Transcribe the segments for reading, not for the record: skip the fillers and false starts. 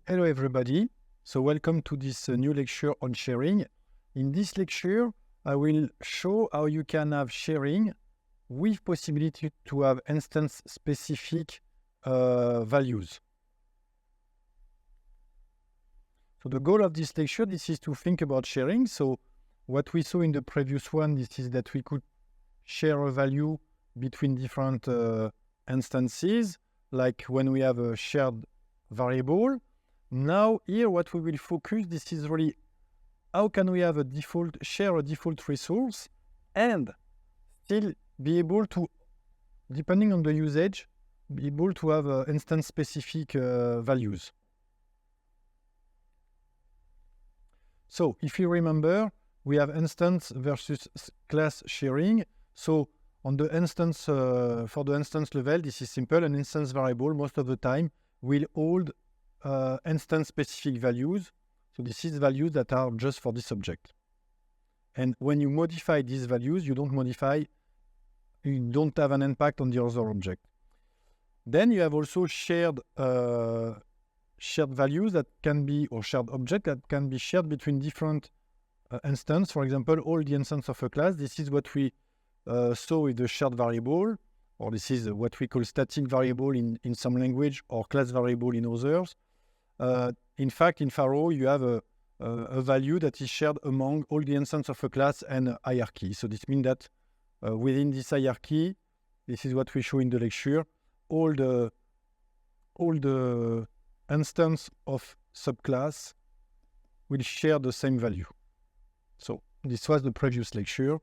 Hello everybody, so welcome to this new lecture on sharing. In this lecture, I will show how you can have sharing with possibility to have instance-specific values. So the goal of this lecture, this is to think about sharing. So what we saw in the previous one, this is that we could share a value between different instances, like when we have a shared variable. Now here what we will focus, this is really how can we have share a default resource and still be able to, depending on the usage, be able to have instance specific values. So if you remember, we have instance versus class sharing. So on the instance, for the instance level, this is simple. An instance variable most of the time will hold instance-specific values. So this is values that are just for this object. And when you modify these values, you don't have an impact on the other object. Then you have also shared values that can be, or shared object that can be shared between different instances. For example, all the instances of a class. This is what we saw with the shared variable, or this is what we call static variable in some language, or class variable in others. In fact, in Pharo, you have a value that is shared among all the instances of a class and a hierarchy. So this means that within this hierarchy, this is what we show in the lecture, all the instances of subclass will share the same value. So this was the previous lecture.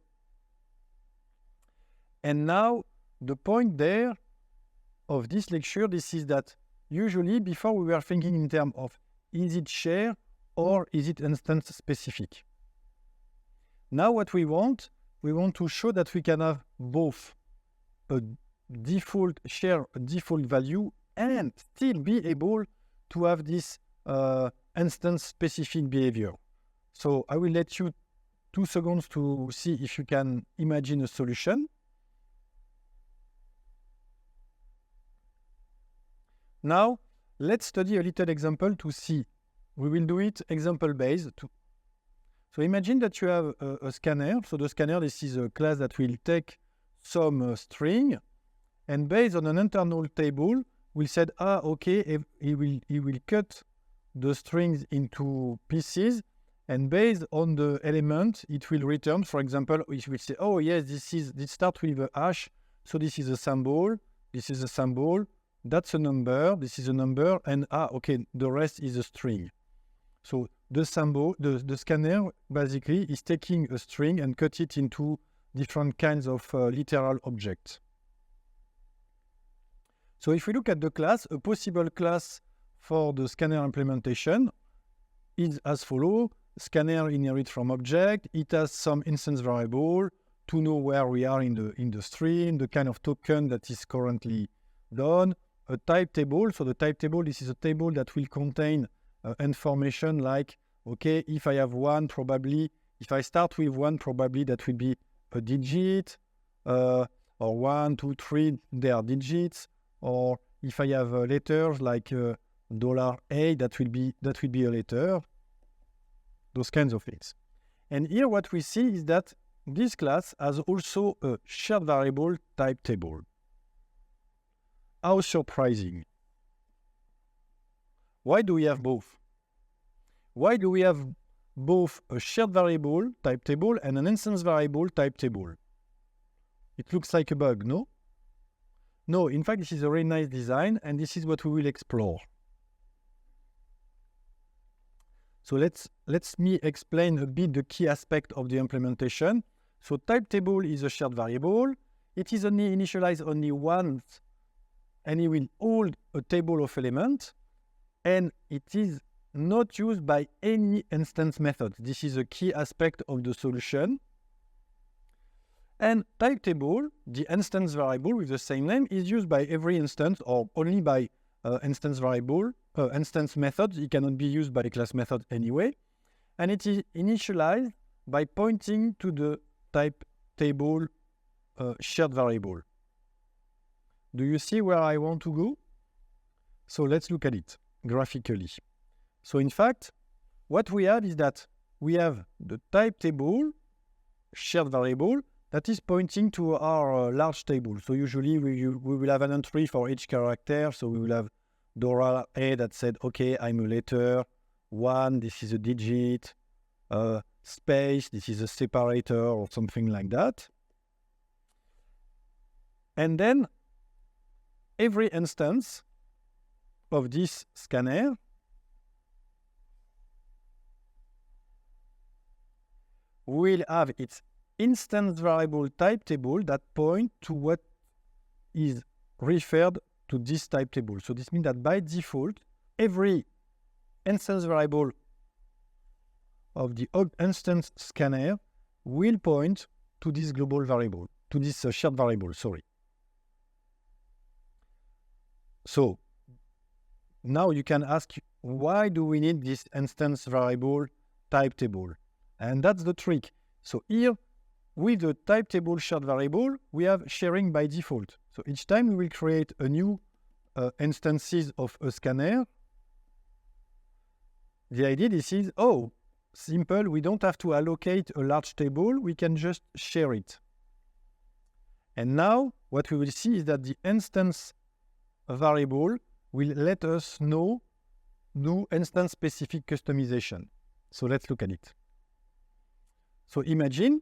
And now the point there of this lecture, this is that usually before we were thinking in terms of is it share or is it instance specific. Now what we want to show that we can have both a default value and still be able to have this instance specific behavior. So I will let you 2 seconds to see if you can imagine a solution. Now, let's study a little example to see. We will do it example-based. So imagine that you have a scanner. So the scanner, this is a class that will take some string, and based on an internal table, we said, okay, he will cut the strings into pieces, and based on the element, it will return. For example, it will say, oh yes, this starts with a hash, so this is a symbol, this is a symbol. That's a number, this is a number, and okay, the rest is a string. So the scanner basically is taking a string and cut it into different kinds of literal objects. So if we look at the class, a possible class for the scanner implementation is as follows. Scanner inherits from object, it has some instance variable to know where we are in the string, the kind of token that is currently done. A type table. So the type table, this is a table that will contain information like, okay, if I have 1, probably, if I start with 1, probably that will be a digit, or 1, 2, 3, they are digits, or if I have letters like $A, that will be a letter, those kinds of things. And here what we see is that this class has also a shared variable type table. How surprising. Why do we have both? Why do we have both a shared variable type table and an instance variable type table? It looks like a bug, no? No, in fact, this is a very nice design, and this is what we will explore. So let me explain a bit the key aspect of the implementation. So type table is a shared variable. It is only initialized only once, and it will hold a table of elements, and it is not used by any instance method. This is a key aspect of the solution. And type table, the instance variable with the same name, is used by every instance or only by instance methods. It cannot be used by the class method anyway. And it is initialized by pointing to the type table shared variable. Do you see where I want to go? So let's look at it graphically. So in fact, what we have is that we have the type table, shared variable, that is pointing to our large table. So usually we will have an entry for each character. So we will have Dora A that said, okay, I'm a letter. 1, this is a digit. Space, this is a separator or something like that. And then every instance of this scanner will have its instance variable type table that point to what is referred to this type table. So this means that by default, every instance variable of the instance scanner will point to this global variable, to this shared variable, sorry. So now you can ask, why do we need this instance variable type table? And that's the trick. So here, with the type table shared variable, we have sharing by default. So each time we will create a new instances of a scanner. The idea is, oh, simple, we don't have to allocate a large table, we can just share it. And now what we will see is that the instance variable will let us know do instance-specific customization. So let's look at it. So imagine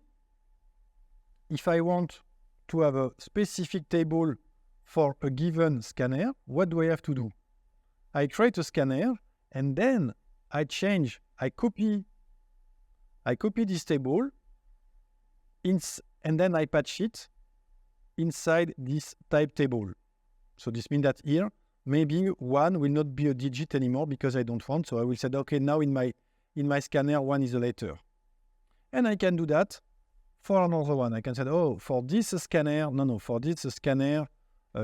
if I want to have a specific table for a given scanner, what do I have to do? I create a scanner and then I copy this table and then I patch it inside this type table. So this means that here, maybe 1 will not be a digit anymore because I don't want. So I will say, okay, now in my scanner, 1 is a letter. And I can do that for another one. I can say, oh, for this scanner, for this scanner,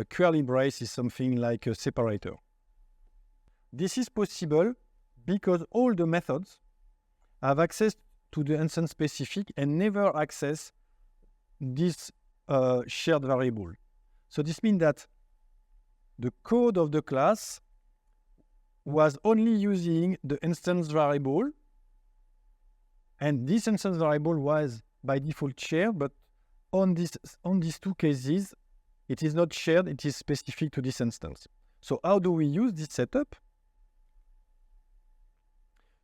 curly brace is something like a separator. This is possible because all the methods have access to the instance specific and never access this shared variable. So this means that the code of the class was only using the instance variable, and this instance variable was by default shared, but on these two cases, it is not shared, it is specific to this instance. So how do we use this setup?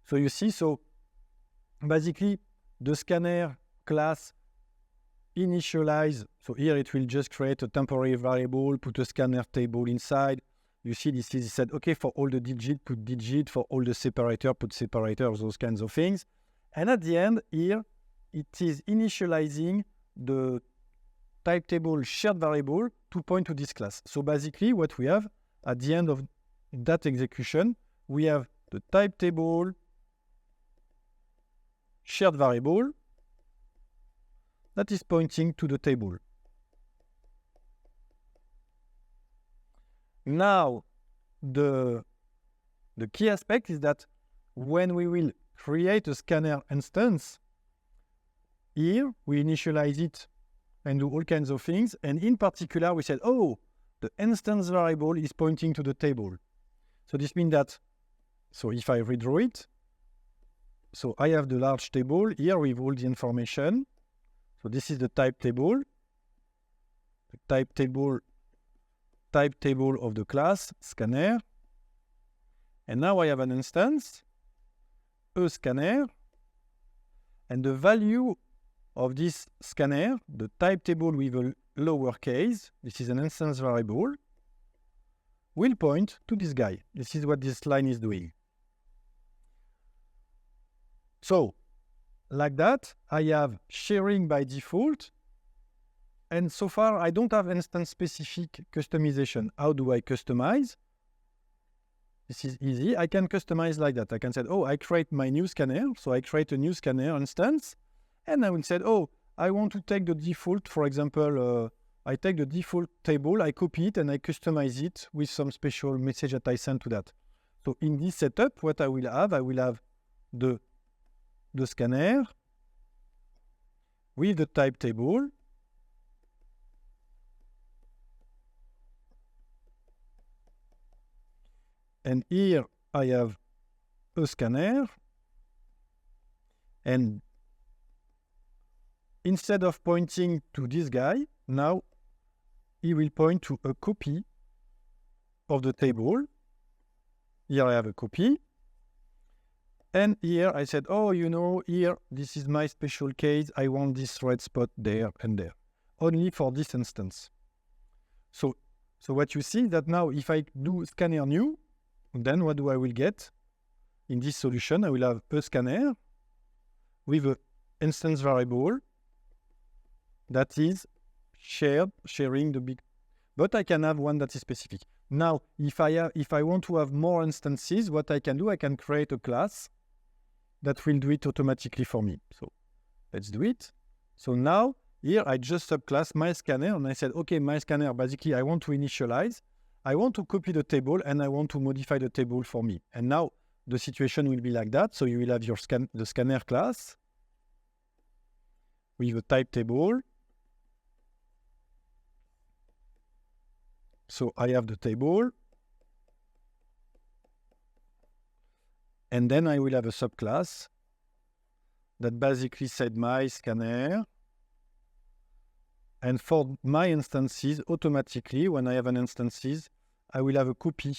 So you see, so basically the scanner class initialize, so here it will just create a temporary variable, put a scanner table inside. You see this is said, okay, for all the digit, put digit, for all the separator, put separator, those kinds of things. And at the end here, it is initializing the type table shared variable to point to this class. So basically what we have at the end of that execution, we have the type table shared variable that is pointing to the table. Now, the key aspect is that when we will create a scanner instance, here we initialize it and do all kinds of things. And in particular, we said, oh, the instance variable is pointing to the table. So this means that, so if I redraw it, so I have the large table here with all the information. So this is the type table. The type table of the class scanner. And now I have an instance, a scanner, and the value of this scanner, the type table with a lowercase, this is an instance variable, will point to this guy. This is what this line is doing. So, like that, I have sharing by default, and so far I don't have instance-specific customization. How do I customize? This is easy. I can customize like that. I can say, oh, I create my new scanner. So I create a new scanner instance, and I will say, oh, I want to take the default, for example, I take the default table, I copy it, and I customize it with some special message that I send to that. So in this setup, what I will have the scanner with the type table, and here I have a scanner, and instead of pointing to this guy, now he will point to a copy of the table. Here I have a copy. And here I said, oh, you know, here, this is my special case. I want this red spot there and there, only for this instance. So what you see that now, if I do scanner new, then what do I will get? In this solution, I will have a scanner with an instance variable that is sharing the big, but I can have one that is specific. Now, if I want to have more instances, what I can do, I can create a class that will do it automatically for me. So let's do it. So now here I just subclass my scanner, and I said, okay, my scanner, basically I want to initialize, I want to copy the table, and I want to modify the table for me. And now the situation will be like that. So you will have your the scanner class with a type table. So I have the table. And then I will have a subclass that basically said my scanner. And for my instances, automatically, when I have an instances, I will have a copy,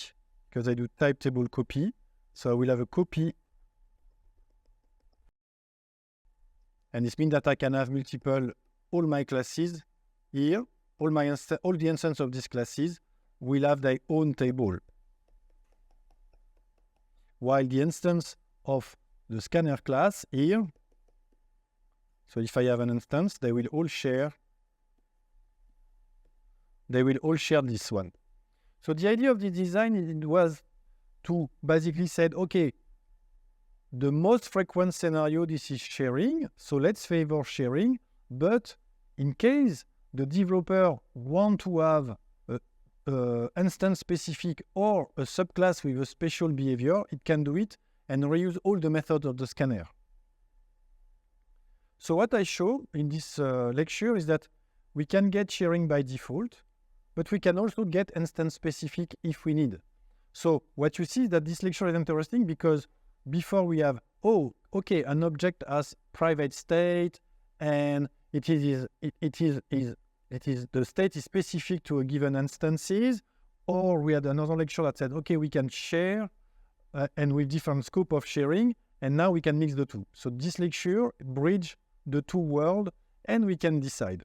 because I do type table copy. So I will have a copy. And this means that I can have multiple, all my classes here, all the instances of these classes will have their own table. While the instance of the scanner class here, so if I have an instance, they will all share this one. So the idea of the design was to basically say, okay, the most frequent scenario, this is sharing, so let's favor sharing, but in case the developer want to have instance specific or a subclass with a special behavior, it can do it and reuse all the methods of the scanner. So what I show in this lecture is that we can get sharing by default, but we can also get instance specific if we need. So what you see is that this lecture is interesting because before we have, oh, okay, an object has private state and the state is specific to a given instances, or we had another lecture that said, okay, we can share and with different scope of sharing, and now we can mix the two. So this lecture bridge the two worlds, and we can decide.